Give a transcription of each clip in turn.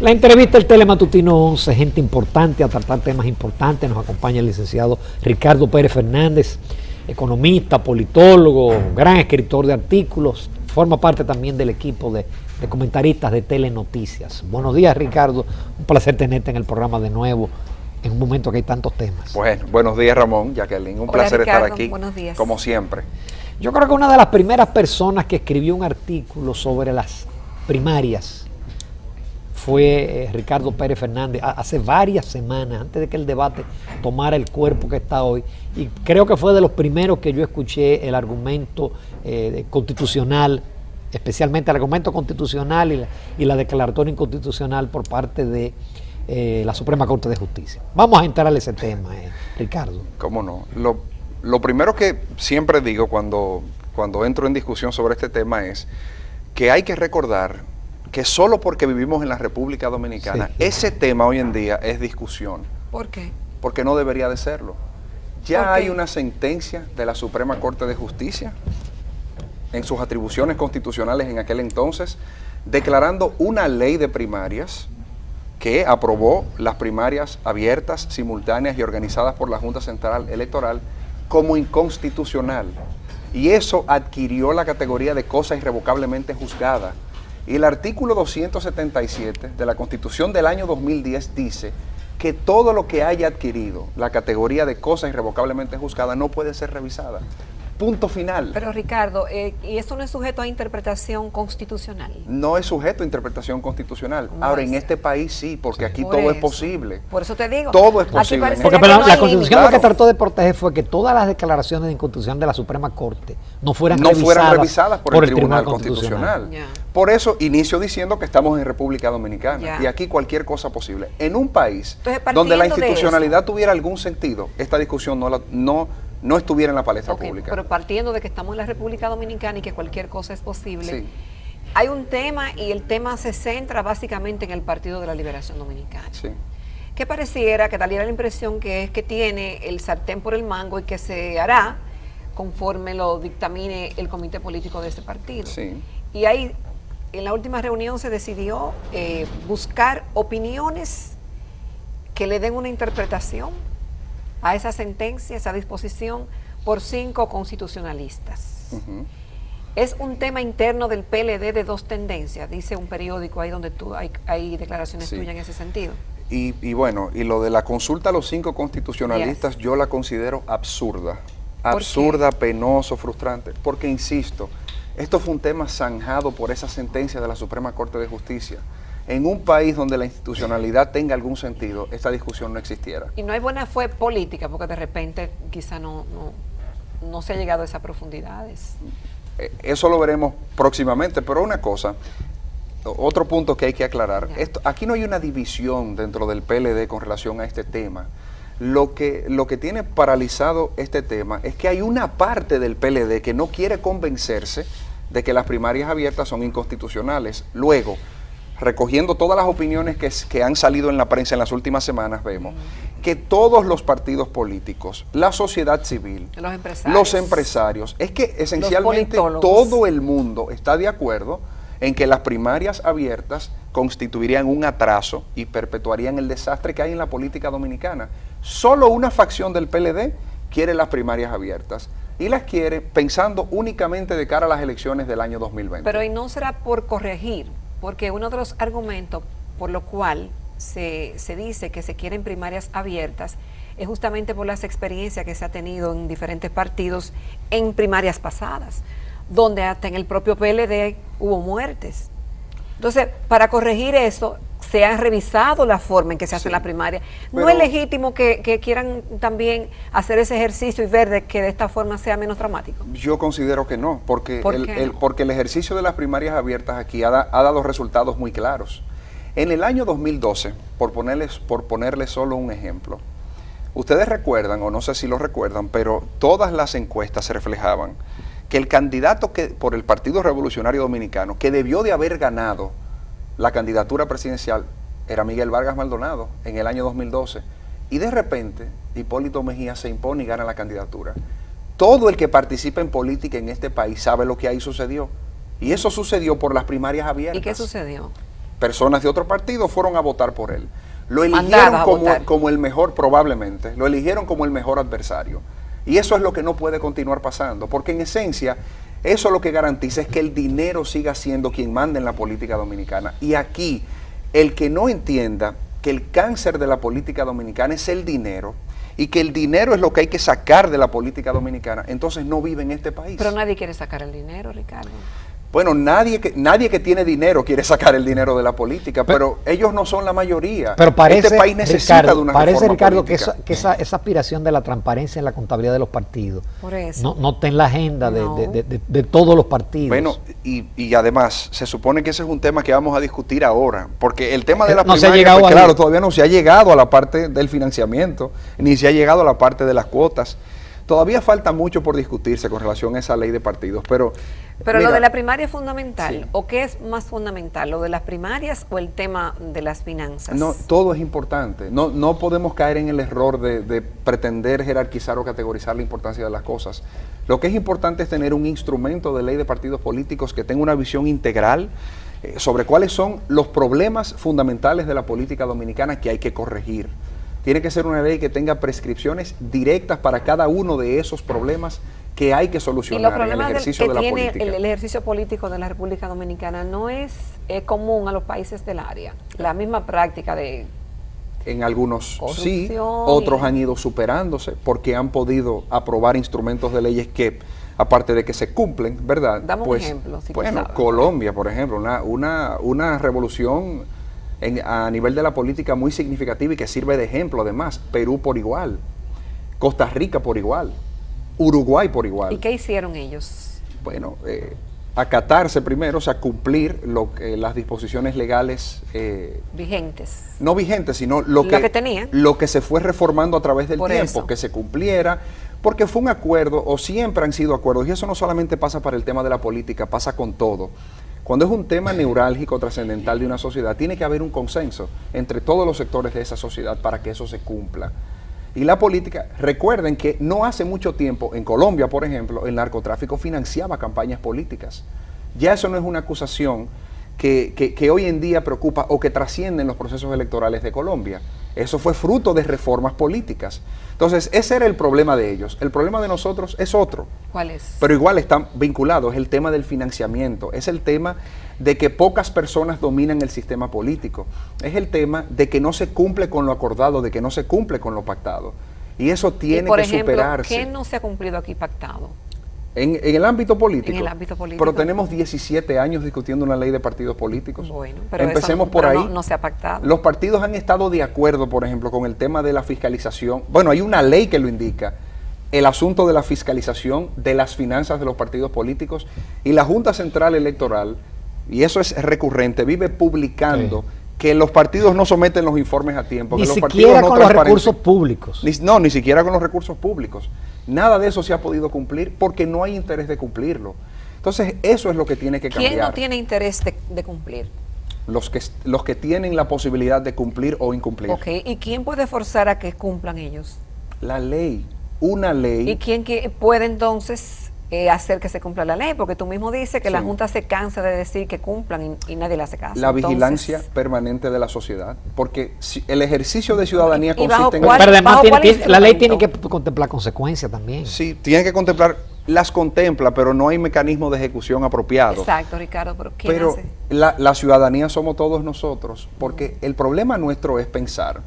La entrevista del Telematutino 11, gente importante a tratar temas importantes. Nos acompaña el licenciado Ricardo Pérez Fernández, economista, politólogo, gran escritor de artículos, forma parte también del equipo de comentaristas de Telenoticias. Buenos días, Ricardo, un placer tenerte en el programa de nuevo, en un momento que hay tantos temas. Bueno, buenos días, Ramón, Jacqueline, un placer Ricardo, estar aquí, buenos días. como siempre. Yo creo que una de las primeras personas que escribió un artículo sobre las primarias fue Ricardo Pérez Fernández, hace varias semanas, antes de que el debate tomara el cuerpo que está hoy, y creo que fue de los primeros que yo escuché el argumento constitucional, especialmente el argumento constitucional y la declaratoria inconstitucional por parte de la Suprema Corte de Justicia. Vamos a entrar a ese tema, Ricardo. ¿Cómo no? Lo primero que siempre digo cuando entro en discusión sobre este tema es que hay que recordar que solo porque vivimos en la República Dominicana, sí, ese tema hoy en día es discusión. ¿Por qué? Porque no debería de serlo. Ya hay una sentencia de la Suprema Corte de Justicia en sus atribuciones constitucionales en aquel entonces, declarando una ley de primarias que aprobó las primarias abiertas, simultáneas y organizadas por la Junta Central Electoral como inconstitucional. Y eso adquirió la categoría de cosa irrevocablemente juzgada. Y el artículo 277 de la Constitución del año 2010 dice que todo lo que haya adquirido la categoría de cosa irrevocablemente juzgada no puede ser revisada. Punto final. Pero Ricardo, ¿y eso no es sujeto a interpretación constitucional? No es sujeto a interpretación constitucional. Ahora, en este país sí, porque aquí todo es posible. Por eso te digo. Todo es posible. Porque la Constitución lo que trató de proteger fue que todas las declaraciones de inconstitución de la Suprema Corte no fueran revisadas por el Tribunal Constitucional. Por eso inicio diciendo que estamos en República Dominicana y aquí cualquier cosa posible. En un país donde la institucionalidad tuviera algún sentido, esta discusión no estuviera en la palestra pública. Pero partiendo de que estamos en la República Dominicana y que cualquier cosa es posible, sí, hay un tema y el tema se centra básicamente en el Partido de la Liberación Dominicana. Sí. Que pareciera, que daría la impresión que es que tiene el sartén por el mango y que se hará conforme lo dictamine el comité político de ese partido. Sí. Y ahí, en la última reunión se decidió buscar opiniones que le den una interpretación a esa sentencia, esa disposición, por 5 constitucionalistas. Uh-huh. Es un tema interno del PLD de dos tendencias, dice un periódico ahí donde hay declaraciones tuyas en ese sentido. Y bueno, y lo de la consulta a los 5 constitucionalistas, yo la considero absurda. Absurda, penoso, frustrante. Porque, insisto, esto fue un tema zanjado por esa sentencia de la Suprema Corte de Justicia. En un país donde la institucionalidad tenga algún sentido, esta discusión no existiera. Y no hay buena fe política, porque de repente quizá no se ha llegado a esas profundidades. Eso lo veremos próximamente, pero una cosa, otro punto que hay que aclarar, aquí no hay una división dentro del PLD con relación a este tema. Lo que tiene paralizado este tema es que hay una parte del PLD que no quiere convencerse de que las primarias abiertas son inconstitucionales. Luego, recogiendo todas las opiniones que han salido en la prensa en las últimas semanas, vemos que todos los partidos políticos, la sociedad civil, los empresarios, es que esencialmente todo el mundo está de acuerdo en que las primarias abiertas constituirían un atraso y perpetuarían el desastre que hay en la política dominicana. Solo una facción del PLD quiere las primarias abiertas y las quiere pensando únicamente de cara a las elecciones del año 2020. Pero ¿y no será por corregir? Porque uno de los argumentos por lo cual se dice que se quieren primarias abiertas es justamente por las experiencias que se ha tenido en diferentes partidos en primarias pasadas, donde hasta en el propio PLD hubo muertes. Entonces, para corregir eso, se ha revisado la forma en que se hace la primaria. ¿No es legítimo que quieran también hacer ese ejercicio y ver que de esta forma sea menos dramático? Yo considero que no, porque el ejercicio de las primarias abiertas aquí ha dado resultados muy claros. En el año 2012, por ponerles solo un ejemplo, ustedes recuerdan, o no sé si lo recuerdan, pero todas las encuestas se reflejaban que el candidato por el Partido Revolucionario Dominicano, que debió de haber ganado la candidatura presidencial, era Miguel Vargas Maldonado en el año 2012. Y de repente, Hipólito Mejía se impone y gana la candidatura. Todo el que participa en política en este país sabe lo que ahí sucedió. Y eso sucedió por las primarias abiertas. ¿Y qué sucedió? personas de otro partido fueron a votar por él. Lo eligieron Mandadas a votar. como el mejor, probablemente, lo eligieron como el mejor adversario. Y eso es lo que no puede continuar pasando, porque en esencia, eso lo que garantiza es que el dinero siga siendo quien manda en la política dominicana. Y aquí, el que no entienda que el cáncer de la política dominicana es el dinero, y que el dinero es lo que hay que sacar de la política dominicana, entonces no vive en este país. Pero nadie quiere sacar el dinero, Ricardo. Bueno, nadie que tiene dinero quiere sacar el dinero de la política, pero ellos no son la mayoría. Pero parece, este país necesita Ricardo, de una parece, reforma Ricardo, política. que esa aspiración de la transparencia en la contabilidad de los partidos Por eso. no está en la agenda No. de todos los partidos. Bueno, y además, se supone que ese es un tema que vamos a discutir ahora, porque el tema de la No se ha primaria, llegado pues, ahí. claro, todavía no se ha llegado a la parte del financiamiento, ni se ha llegado a la parte de las cuotas. Todavía falta mucho por discutirse con relación a esa ley de partidos, pero Pero mira, lo de la primaria es fundamental. Sí. ¿O qué es más fundamental? ¿Lo de las primarias o el tema de las finanzas? no, todo es importante. No podemos caer en el error de pretender jerarquizar o categorizar la importancia de las cosas. Lo que es importante es tener un instrumento de ley de partidos políticos que tenga una visión integral sobre cuáles son los problemas fundamentales de la política dominicana que hay que corregir. Tiene que ser una ley que tenga prescripciones directas para cada uno de esos problemas que hay que Y los solucionar en el problemas ejercicio de que la tiene política. el ejercicio político de la República Dominicana no es común a los países del área. La misma práctica de... En algunos sí, Corrupción otros y- han ido superándose porque han podido aprobar instrumentos de leyes que, aparte de que se cumplen, ¿verdad? Dame un ejemplo, si tú bueno, sabes. Colombia, por ejemplo, una revolución a nivel de la política muy significativa y que sirve de ejemplo además. Perú por igual, Costa Rica por igual, Uruguay por igual. ¿Y qué hicieron ellos? Bueno, acatarse primero, o sea, cumplir las disposiciones legales Vigentes. no vigente, sino Lo que tenían. lo que se fue reformando a través del Por tiempo, eso. que se cumpliera, porque fue un acuerdo, o siempre han sido acuerdos, y eso no solamente pasa para el tema de la política, pasa con todo. Cuando es un tema neurálgico, trascendental de una sociedad, tiene que haber un consenso entre todos los sectores de esa sociedad para que eso se cumpla. Y la política, recuerden que no hace mucho tiempo, en Colombia, por ejemplo, el narcotráfico financiaba campañas políticas. Ya eso no es una acusación que hoy en día preocupa o que trasciende en los procesos electorales de Colombia. Eso fue fruto de reformas políticas. Entonces, ese era el problema de ellos. El problema de nosotros es otro. ¿Cuál es? Pero igual están vinculados, es el tema del financiamiento, es el tema de que pocas personas dominan el sistema político, es el tema de que no se cumple con lo acordado, de que no se cumple con lo pactado. Y eso Y tiene por que ejemplo, superarse. ¿qué no se ha cumplido aquí pactado? En el ámbito político. En el ámbito político. Pero tenemos 17 años discutiendo una ley de partidos políticos. Bueno, pero empecemos eso por pero ahí. no se ha pactado. Los partidos han estado de acuerdo, por ejemplo, con el tema de la fiscalización. Bueno, hay una ley que lo indica. El asunto de la fiscalización de las finanzas de los partidos políticos y la Junta Central Electoral, y eso es recurrente, vive publicando Sí. que los partidos no someten los informes a tiempo, Ni que los siquiera partidos no con los transparentan. recursos públicos. Ni siquiera con los recursos públicos. Nada de eso se ha podido cumplir porque no hay interés de cumplirlo. Entonces, eso es lo que tiene que cambiar. ¿Quién no tiene interés de cumplir? Los que tienen la posibilidad de cumplir o incumplir. Ok, ¿y quién puede forzar a que cumplan ellos? La ley, una ley. ¿Y quién puede entonces hacer que se cumpla la ley? Porque tú mismo dices que la Sí. Junta se cansa de decir que cumplan y nadie le hace caso. La Entonces, vigilancia permanente de la sociedad, porque el ejercicio de ciudadanía ¿Y bajo consiste en... cuál- Pero además bajo cuál la ley tiene que instrumento? contemplar consecuencias también. Sí, tiene que contemplar, las contempla, pero no hay mecanismo de ejecución apropiado. Exacto, Ricardo, pero ¿quién Pero hace? la ciudadanía somos todos nosotros, porque el problema nuestro es pensar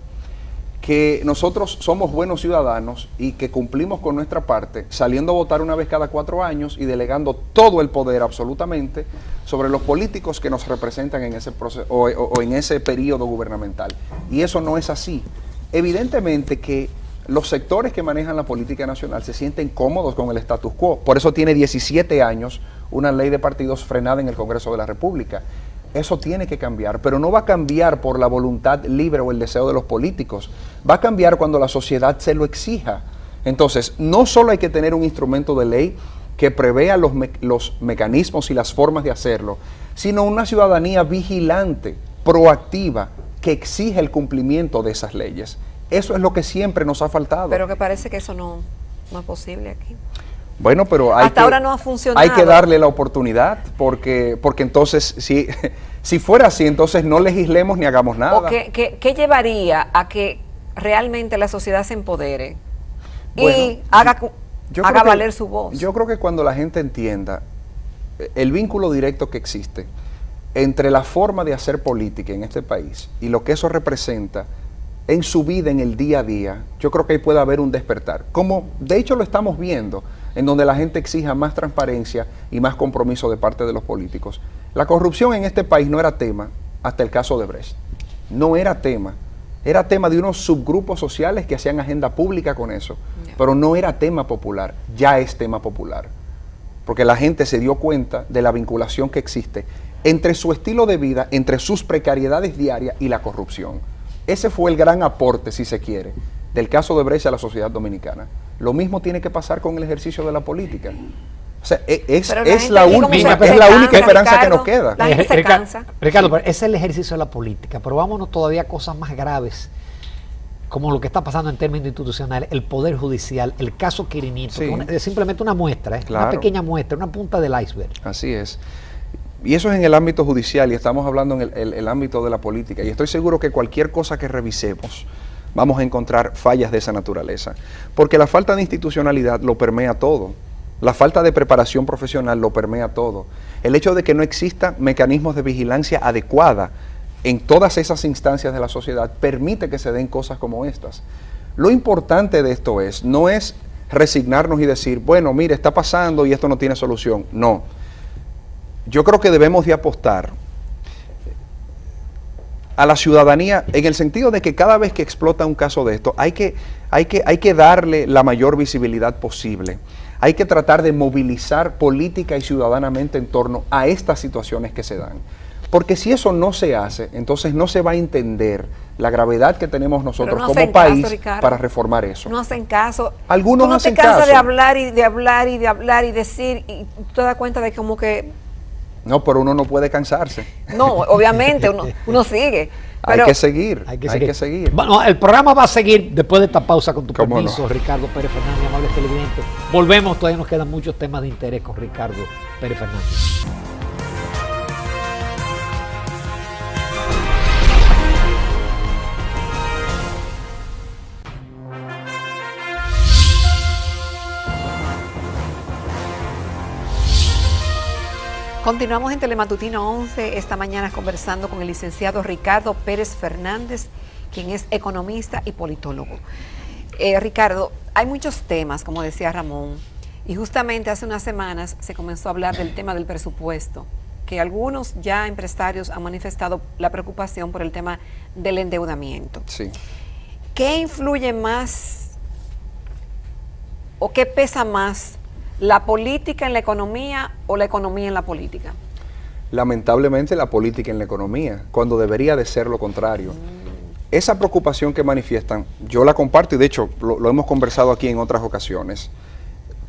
que nosotros somos buenos ciudadanos y que cumplimos con nuestra parte, saliendo a votar una vez cada 4 años y delegando todo el poder absolutamente sobre los políticos que nos representan en ese proceso o en ese periodo gubernamental. Y eso no es así. Evidentemente que los sectores que manejan la política nacional se sienten cómodos con el status quo. Por eso tiene 17 años una ley de partidos frenada en el Congreso de la República. Eso tiene que cambiar, pero no va a cambiar por la voluntad libre o el deseo de los políticos. Va a cambiar cuando la sociedad se lo exija. Entonces, no solo hay que tener un instrumento de ley que prevea los mecanismos y las formas de hacerlo, sino una ciudadanía vigilante, proactiva, que exige el cumplimiento de esas leyes. Eso es lo que siempre nos ha faltado. Pero que parece que eso no es posible aquí. Bueno, pero Hasta ahora no ha funcionado. Hay que darle la oportunidad porque entonces Si fuera así, entonces no legislemos ni hagamos nada. ¿O qué llevaría a que realmente la sociedad se empodere y haga valer su voz? Yo creo que cuando la gente entienda el vínculo directo que existe entre la forma de hacer política en este país y lo que eso representa en su vida, en el día a día, yo creo que ahí puede haber un despertar. Como de hecho lo estamos viendo, en donde la gente exija más transparencia y más compromiso de parte de los políticos. La corrupción en este país no era tema hasta el caso de Brecht. No era tema. Era tema de unos subgrupos sociales que hacían agenda pública con eso. Pero no era tema popular. Ya es tema popular. Porque la gente se dio cuenta de la vinculación que existe entre su estilo de vida, entre sus precariedades diarias y la corrupción. Ese fue el gran aporte, si se quiere, del caso de Brecht a la sociedad dominicana. Lo mismo tiene que pasar con el ejercicio de la política. O sea, es la única esperanza que nos queda. La gente se cansa. Ricardo, pero ese es el ejercicio de la política, pero vámonos todavía a cosas más graves, como lo que está pasando en términos institucionales, el Poder Judicial, el caso Quirinito, Sí. Es simplemente una muestra, Claro. una pequeña muestra, una punta del iceberg. Así es. Y eso es en el ámbito judicial y estamos hablando en el ámbito de la política. Y estoy seguro que cualquier cosa que revisemos vamos a encontrar fallas de esa naturaleza. Porque la falta de institucionalidad lo permea todo. La falta de preparación profesional lo permea todo. El hecho de que no existan mecanismos de vigilancia adecuada en todas esas instancias de la sociedad permite que se den cosas como estas. Lo importante de esto no es resignarnos y decir, bueno, mire, está pasando y esto no tiene solución. No. Yo creo que debemos de apostar a la ciudadanía en el sentido de que cada vez que explota un caso de esto hay que darle la mayor visibilidad posible. Hay que tratar de movilizar política y ciudadanamente en torno a estas situaciones que se dan. Porque si eso no se hace, entonces no se va a entender la gravedad que tenemos nosotros como país para reformar eso. No hacen caso. Algunos hacen caso. ¿No te cansas de hablar y de hablar y de hablar y decir y te das cuenta de como que... No, pero uno no puede cansarse. No, obviamente, uno sigue. Hay que seguir. Bueno, el programa va a seguir después de esta pausa con tu ¿Cómo permiso, no? Ricardo Pérez Fernández, amables televidentes. Volvemos, todavía nos quedan muchos temas de interés con Ricardo Pérez Fernández. Continuamos en Telematutino 11, esta mañana conversando con el licenciado Ricardo Pérez Fernández, quien es economista y politólogo. Ricardo, hay muchos temas, como decía Ramón, y justamente hace unas semanas se comenzó a hablar del tema del presupuesto, que algunos ya empresarios han manifestado la preocupación por el tema del endeudamiento. Sí. ¿Qué influye más o qué pesa más? ¿La política en la economía o la economía en la política? Lamentablemente la política en la economía, cuando debería de ser lo contrario. Esa preocupación que manifiestan, yo la comparto y de hecho lo hemos conversado aquí en otras ocasiones.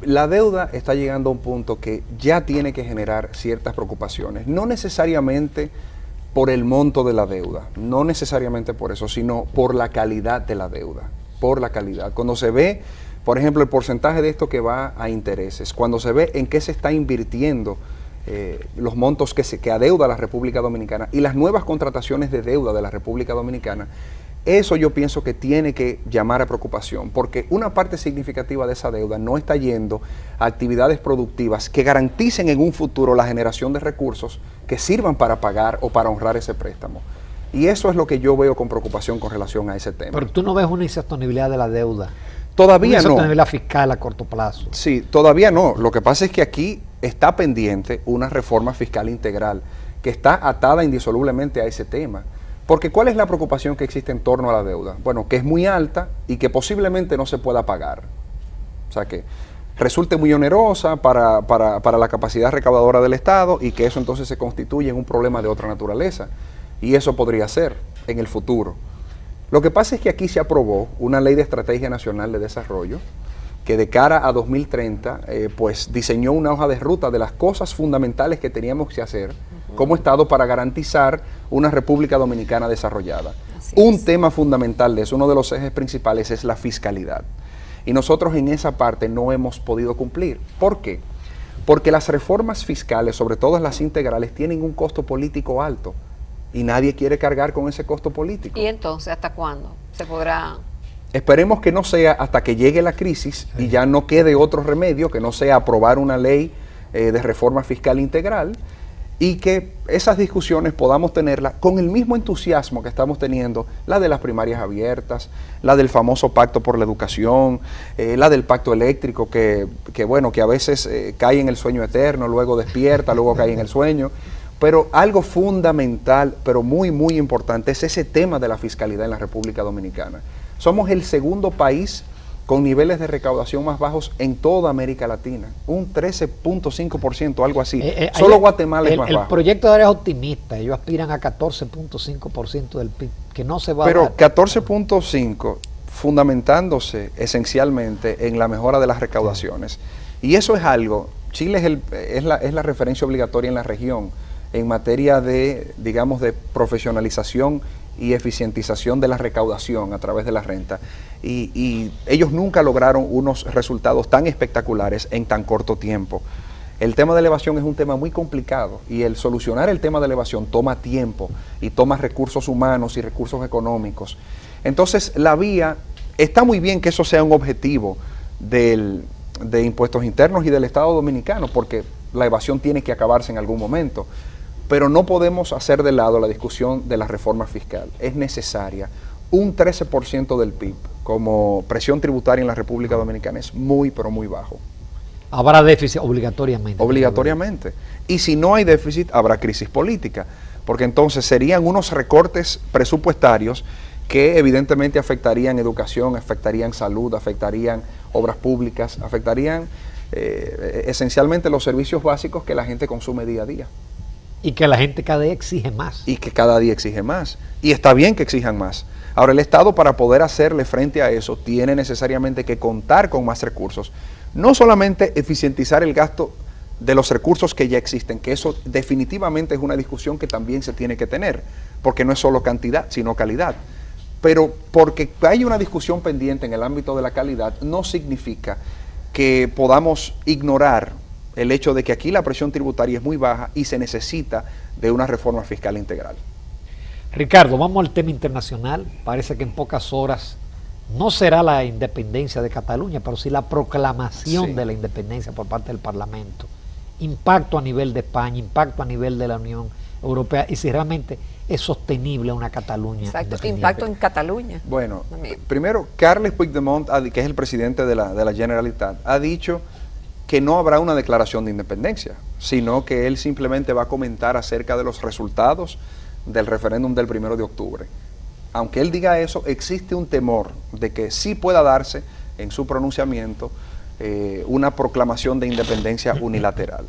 La deuda está llegando a un punto que ya tiene que generar ciertas preocupaciones, no necesariamente por el monto de la deuda, no necesariamente por eso, sino por la calidad de la deuda, por la calidad. Cuando se ve, por ejemplo, el porcentaje de esto que va a intereses, cuando se ve en qué se está invirtiendo los montos que adeuda la República Dominicana y las nuevas contrataciones de deuda de la República Dominicana, eso yo pienso que tiene que llamar a preocupación, porque una parte significativa de esa deuda no está yendo a actividades productivas que garanticen en un futuro la generación de recursos que sirvan para pagar o para honrar ese préstamo. Y eso es lo que yo veo con preocupación con relación a ese tema. Pero tú no ves una insostenibilidad de la deuda. Todavía una no. Insostenibilidad fiscal a corto plazo. Sí, todavía no. Lo que pasa es que aquí está pendiente una reforma fiscal integral que está atada indisolublemente a ese tema. Porque ¿cuál es la preocupación que existe en torno a la deuda? Bueno, que es muy alta y que posiblemente no se pueda pagar. O sea que resulte muy onerosa para la capacidad recaudadora del Estado y que eso entonces se constituye en un problema de otra naturaleza. Y eso podría ser en el futuro. Lo que pasa es que aquí se aprobó una ley de estrategia nacional de desarrollo que de cara a 2030 pues diseñó una hoja de ruta de las cosas fundamentales que teníamos que hacer como Estado para garantizar una República Dominicana desarrollada. Un tema fundamental de eso, uno de los ejes principales es la fiscalidad. Y nosotros en esa parte no hemos podido cumplir. ¿Por qué? Porque las reformas fiscales, sobre todo las integrales, tienen un costo político alto. y nadie quiere cargar con ese costo político. ¿Y entonces hasta cuándo se podrá? Esperemos que no sea hasta que llegue la crisis y ya no quede otro remedio que no sea aprobar una ley de reforma fiscal integral, y que esas discusiones podamos tenerlas con el mismo entusiasmo que estamos teniendo la de las primarias abiertas, la del famoso pacto por la educación, la del pacto eléctrico que a veces cae en el sueño eterno, luego despierta, luego cae en el sueño. Pero algo fundamental, pero muy, muy importante, es ese tema de la fiscalidad en la República Dominicana. Somos el segundo país con niveles de recaudación más bajos en toda América Latina, un 13.5%, algo así. Solo Guatemala es más bajo. El proyecto de ahora es optimista, ellos aspiran a 14.5% del PIB, que no se va a dar. Pero 14.5% fundamentándose esencialmente en la mejora de las recaudaciones. Y eso es algo, Chile es la referencia obligatoria en la región en materia de, digamos, de profesionalización y eficientización de la recaudación a través de la renta. Y ellos nunca lograron unos resultados tan espectaculares en tan corto tiempo. El tema de elevación es un tema muy complicado y el solucionar el tema de elevación toma tiempo y toma recursos humanos y recursos económicos. Entonces, la vía, está muy bien que eso sea un objetivo de impuestos internos y del Estado dominicano, porque la evasión tiene que acabarse en algún momento. Pero no podemos hacer de lado la discusión de la reforma fiscal. Es necesaria. Un 13% del PIB como presión tributaria en la República Dominicana es muy, pero muy bajo. Habrá déficit obligatoriamente. Obligatoriamente. Y si no hay déficit, habrá crisis política. Porque entonces serían unos recortes presupuestarios que evidentemente afectarían educación, afectarían salud, afectarían obras públicas, afectarían esencialmente los servicios básicos que la gente consume día a día. Y que la gente cada día exige más. Y que cada día exige más. Y está bien que exijan más. Ahora, el Estado, para poder hacerle frente a eso, tiene necesariamente que contar con más recursos. No solamente eficientizar el gasto de los recursos que ya existen, que eso definitivamente es una discusión que también se tiene que tener, porque no es solo cantidad, sino calidad. Pero porque hay una discusión pendiente en el ámbito de la calidad, no significa que podamos ignorar el hecho de que aquí la presión tributaria es muy baja y se necesita de una reforma fiscal integral. Ricardo, vamos al tema internacional. Parece que en pocas horas no será la independencia de Cataluña, pero sí la proclamación de la independencia por parte del Parlamento. Impacto a nivel de España, impacto a nivel de la Unión Europea, y si realmente es sostenible una Cataluña independiente. Impacto en Cataluña. Bueno, primero, Carles Puigdemont, que es el presidente de la Generalitat, ha dicho que no habrá una declaración de independencia, sino que él simplemente va a comentar acerca de los resultados del referéndum del 1 de octubre. Aunque él diga eso, existe un temor de que sí pueda darse en su pronunciamiento una proclamación de independencia unilateral.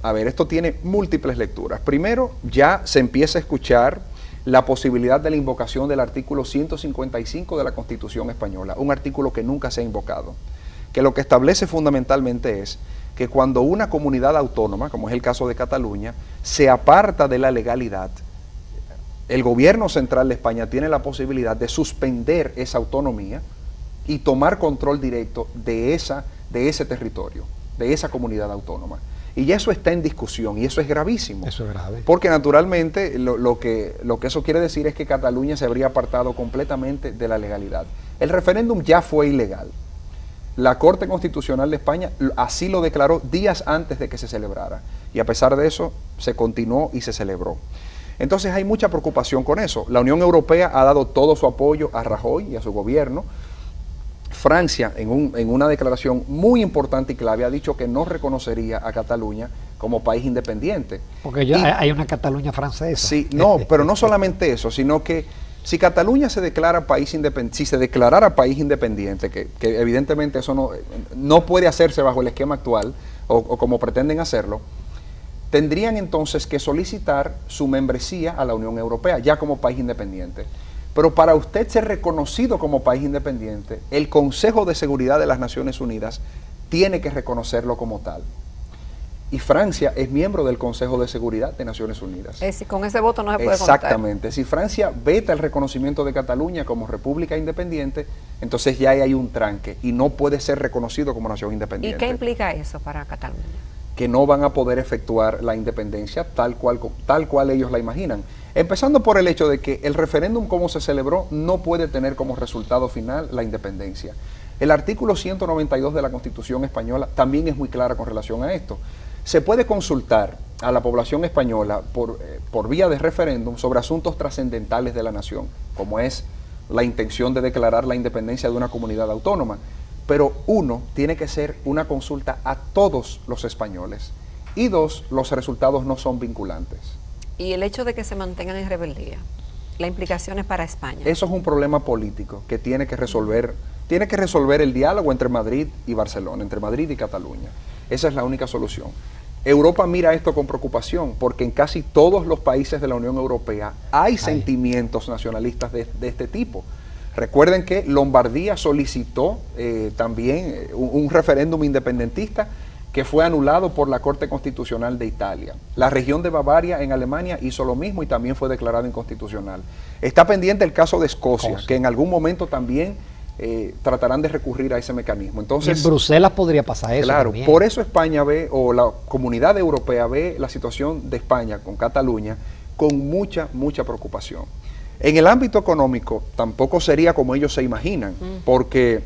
A ver, esto tiene múltiples lecturas. Primero, ya se empieza a escuchar la posibilidad de la invocación del artículo 155 de la Constitución española, un artículo que nunca se ha invocado, que lo que establece fundamentalmente es que cuando una comunidad autónoma, como es el caso de Cataluña, se aparta de la legalidad, el gobierno central de España tiene la posibilidad de suspender esa autonomía y tomar control directo de ese territorio, de esa comunidad autónoma. Y ya eso está en discusión y eso es gravísimo. Eso es grave. Porque naturalmente lo que eso quiere decir es que Cataluña se habría apartado completamente de la legalidad. El referéndum ya fue ilegal. La Corte Constitucional de España así lo declaró días antes de que se celebrara. Y a pesar de eso, se continuó y se celebró. Entonces hay mucha preocupación con eso. La Unión Europea ha dado todo su apoyo a Rajoy y a su gobierno. Francia, en una declaración muy importante y clave, ha dicho que no reconocería a Cataluña como país independiente. Porque ya hay una Cataluña francesa. Sí, no, pero no solamente eso, sino que si Cataluña se declara país independiente, si se declarara país independiente, que evidentemente eso no puede hacerse bajo el esquema actual o como pretenden hacerlo, tendrían entonces que solicitar su membresía a la Unión Europea, ya como país independiente. Pero para usted ser reconocido como país independiente, el Consejo de Seguridad de las Naciones Unidas tiene que reconocerlo como tal. Y Francia es miembro del Consejo de Seguridad de Naciones Unidas. Con ese voto no se puede Exactamente. contar. Si Francia veta el reconocimiento de Cataluña como república independiente, entonces ya hay un tranque y no puede ser reconocido como nación independiente. ¿Y qué implica eso para Cataluña? que no van a poder efectuar la independencia tal cual ellos la imaginan. Empezando por el hecho de que el referéndum como se celebró no puede tener como resultado final la independencia. El artículo 192 de la Constitución española también es muy clara con relación a esto. Se puede consultar a la población española por vía de referéndum sobre asuntos trascendentales de la nación, como es la intención de declarar la independencia de una comunidad autónoma. Pero uno, tiene que ser una consulta a todos los españoles. Y dos, los resultados no son vinculantes. Y el hecho de que se mantengan en rebeldía, la implicación es para España. Eso es un problema político que tiene que resolver el diálogo entre Madrid y Barcelona, entre Madrid y Cataluña. Esa es la única solución. Europa mira esto con preocupación porque en casi todos los países de la Unión Europea hay sentimientos nacionalistas de este tipo. Recuerden que Lombardía solicitó también un referéndum independentista que fue anulado por la Corte Constitucional de Italia. La región de Bavaria en Alemania hizo lo mismo y también fue declarado inconstitucional. Está pendiente el caso de Escocia, que en algún momento también tratarán de recurrir a ese mecanismo. Entonces, y en Bruselas podría pasar eso. Claro, también. Por eso España ve, o la comunidad europea ve la situación de España con Cataluña con mucha preocupación. En el ámbito económico tampoco sería como ellos se imaginan, porque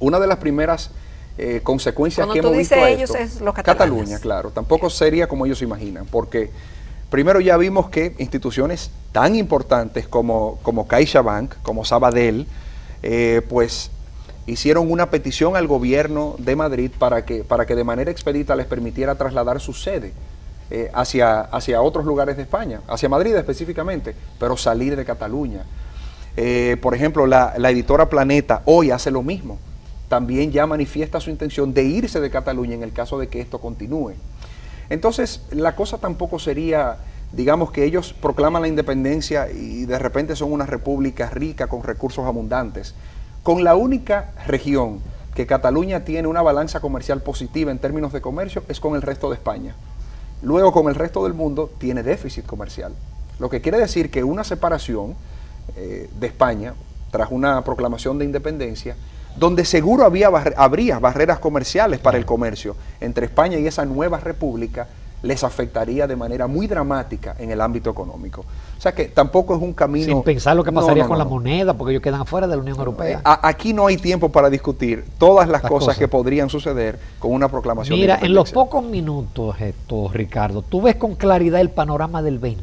una de las primeras consecuencias Cuando que tú hemos dices visto ellos esto, es los catalanes. Cataluña, claro, tampoco sería como ellos se imaginan, porque primero ya vimos que instituciones tan importantes como CaixaBank, como Sabadell, pues hicieron una petición al gobierno de Madrid para que de manera expedita les permitiera trasladar su sede hacia otros lugares de España, hacia Madrid específicamente, pero salir de Cataluña. Por ejemplo, la editora Planeta hoy hace lo mismo. También ya manifiesta su intención de irse de Cataluña en el caso de que esto continúe. Entonces, la cosa tampoco sería, digamos, que ellos proclaman la independencia y de repente son una república rica con recursos abundantes. Con la única región que Cataluña tiene una balanza comercial positiva en términos de comercio es con el resto de España. Luego, con el resto del mundo, tiene déficit comercial. Lo que quiere decir que una separación de España, tras una proclamación de independencia, donde seguro habría barreras comerciales para el comercio entre España y esa nueva república, les afectaría de manera muy dramática en el ámbito económico. O sea que tampoco es un camino... Sin pensar lo que pasaría con la moneda, porque ellos quedan afuera de la Unión Europea. Aquí no hay tiempo para discutir todas las cosas que podrían suceder con una proclamación de independencia. Mira, en los pocos minutos, Ricardo, ¿tú ves con claridad el panorama del 20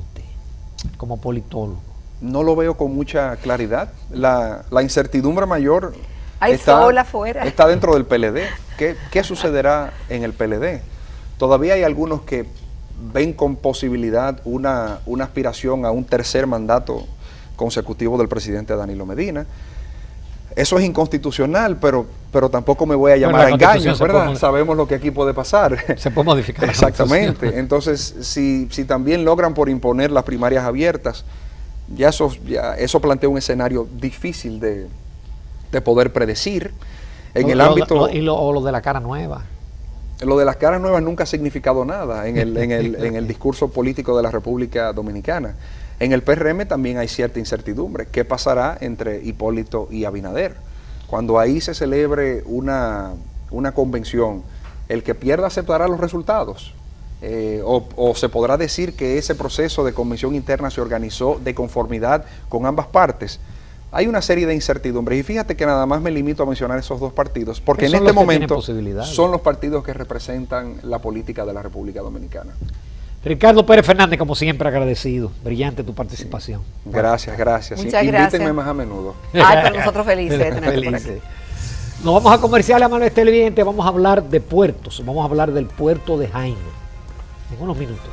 como politólogo? No lo veo con mucha claridad. La incertidumbre mayor... Hay sol afuera. Está dentro del PLD. ¿Qué sucederá en el PLD? Todavía hay algunos que ven con posibilidad una aspiración a un tercer mandato consecutivo del presidente Danilo Medina. Eso es inconstitucional, pero tampoco me voy a llamar a engaños, ¿verdad? Sabemos lo que aquí puede pasar. Se puede modificar. Exactamente. Entonces, si también logran por imponer las primarias abiertas, ya eso plantea un escenario difícil de poder predecir. En el ámbito... o lo de la cara nueva. Lo de las caras nuevas nunca ha significado nada en el discurso político de la República Dominicana. En el PRM también hay cierta incertidumbre. ¿Qué pasará entre Hipólito y Abinader? Cuando ahí se celebre una convención, el que pierda aceptará los resultados. O se podrá decir que ese proceso de convención interna se organizó de conformidad con ambas partes. Hay una serie de incertidumbres y fíjate que nada más me limito a mencionar esos dos partidos porque en este momento son los partidos que representan la política de la República Dominicana. Ricardo Pérez Fernández, como siempre, agradecido. Brillante tu participación. Sí. Gracias. Muchas gracias. Invítenme más a menudo. Pero nosotros felices de tenerte por aquí. Nos vamos a comerciales, amables televidentes. Vamos a hablar de puertos. Vamos a hablar del puerto de Jaime en unos minutos.